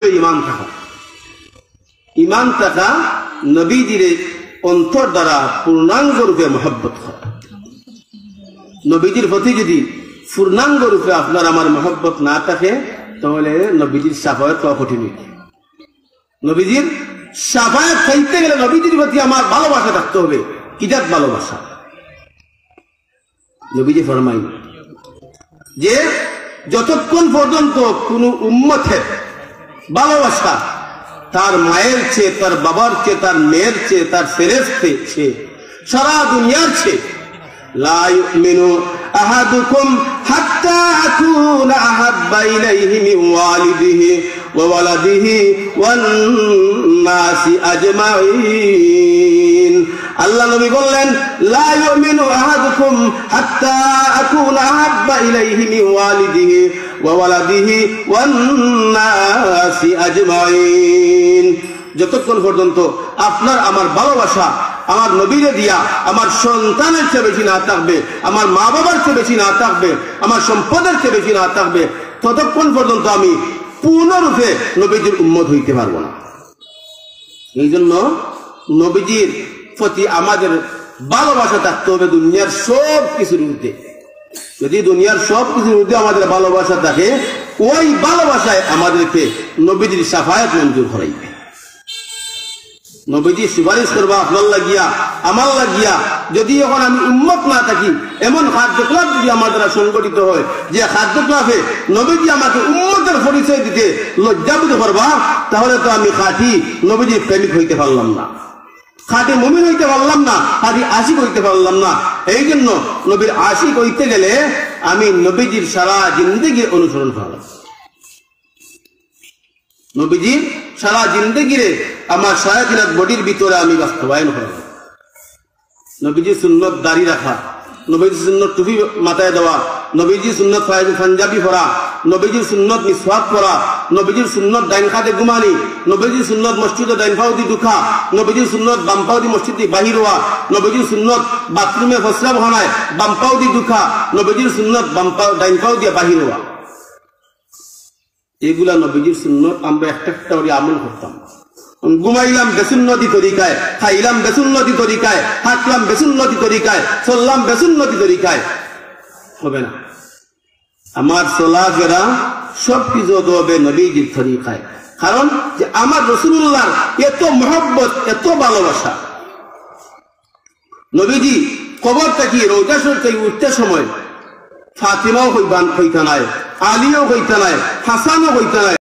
ইমান থাকা, ইমান থাকা নবীজির অন্তর দ্বারা পূর্ণাঙ্গ রূপে মহব্বত করা। নবীজির প্রতি যদি পূর্ণাঙ্গ রূপে আপনার আমার মহব্বত না থাকে তাহলে নবীজির শাফায়াত পাওয়া কঠিন। নবীজির শাফায়াত চাইতে গেলে নবীজির প্রতি আমার ভালোবাসা থাকতে হবে। কিজাত ভালোবাসা? নবীজি ফরমাই যে যতক্ষণ পর্যন্ত কোন উম্মতের ভালোবাসা তার মায়ের চেয়ে, তার বাবার চেয়ে, তার মেয়ের চেয়ে, তার ছেলের চেয়ে, সারা দুনিয়ার চেয়ে, লা ইউমিনু আহাদুকুম হাত্তা আকুনা আহাব্বা ইলাইহি মিন ওয়ালিদিহি ওয়া ওয়ালাদিহি ওয়ান নাসি আজমাইন। আল্লাহ নবী বললেন, লা ইউমিনু আহাদুকুম হাত্তা আকুনা আহাব্বা ইলাইহি মিন ওয়ালিদিহি ওয়া ওয়ালাদিহি ওয়ান নাসি আজমাইন। যতক্ষণ পর্যন্ত আপনার আমার ভালোবাসা আমার নবীরে দিয়া আমার সন্তানের চেয়ে বেশি না থাকবে, আমার মা বাবার চেয়ে বেশি না থাকবে, আমার সম্পদের চেয়ে বেশি না থাকবে, ততক্ষণ পর্যন্ত আমি পূর্ণরূপে নবীজির উম্মত হইতে পারবো না। এই জন্য নবীজির প্রতি আমাদের ভালোবাসা থাকতে হবে দুনিয়ার সব কিছুর ঊর্ধ্বে। যদি দুনিয়ার সব কিছুর ঊর্ধ্বে আমাদের ভালোবাসা থাকে, ওই ভালোবাসায় আমাদেরকে নবীজির শাফায়াত মঞ্জুর করাইবে। নবীজি সুপারিশ করবা আপনার লাগিয়া আমার লাগিয়া। যদি এখন আমি উম্মত না থাকি, এমন কার্যকলাপ যদি আমার দ্বারা সংগঠিত হয় যে কার্যকলাপে নবীজি আমাকে উম্মতের পরিচয় দিতে লজ্জাবোধ করবা, তাহলে তো আমি খাঁটি নবীজির প্রেমিক হইতে পারলাম না, খাঁটি মুমিন হইতে পারলাম না, খাঁটি আশিক হইতে পারলাম না। এই জন্য নবীর আশিক হইতে গেলে আমি নবীজির সারা জিন্দেগির অনুসরণ করলাম। নবীজির সারা জিন্দেগিরে আমার শায়াতিনাত বডির ভিতরে আমি বাস্তবায়ন করলাম। নবীজির সুন্নত দাড়ি রাখা, নবীজির সুন্নত টুপি মাথায় দেওয়া, নবীজির সুন্নত পাঞ্জাবি পরা, নবীজির সুন্নত মিসওয়াক করা, নবীজির সুন্নত ডাইন খাতে ঘুমানি, নবীজির সুন্নত মসজিদে ডাইন পাও দি ঢুকা, নবীজির সুন্নত বাম পাও দি মসজিদ দি বাহির হওয়া, নবীজির সুন্নত বাথরুমে ফসলা বহানায় বাম পাও দি ঢুকা, নবীজির সুন্নত ডাইন পাও দিয়ে বাহির হওয়া। এগুলা নবীজির সুন্নত আমরা একটা একটা করে আমল করতাম। ঘুমাইলাম বেসুন্নতি তরিকায়, খাইলাম বেসুন্নতি তরিকায়, হাঁটলাম বেসুন্নতি তরিকায়, চললাম বেসুন্নতি তরিকায়, হবে না। আমার চলাফেরা সবকিছু হবে নবীজির তরিকায়। কারণ যে আমার রাসূলুল্লাহর এত মহব্বত, এত ভালোবাসা। নবীজি কবর থেকে রওজা শরীফ থেকে উঠতে সময় ফাতিমাও হইতা নাই, আলীও হইতা নাই, হাসানও হইতা নাই।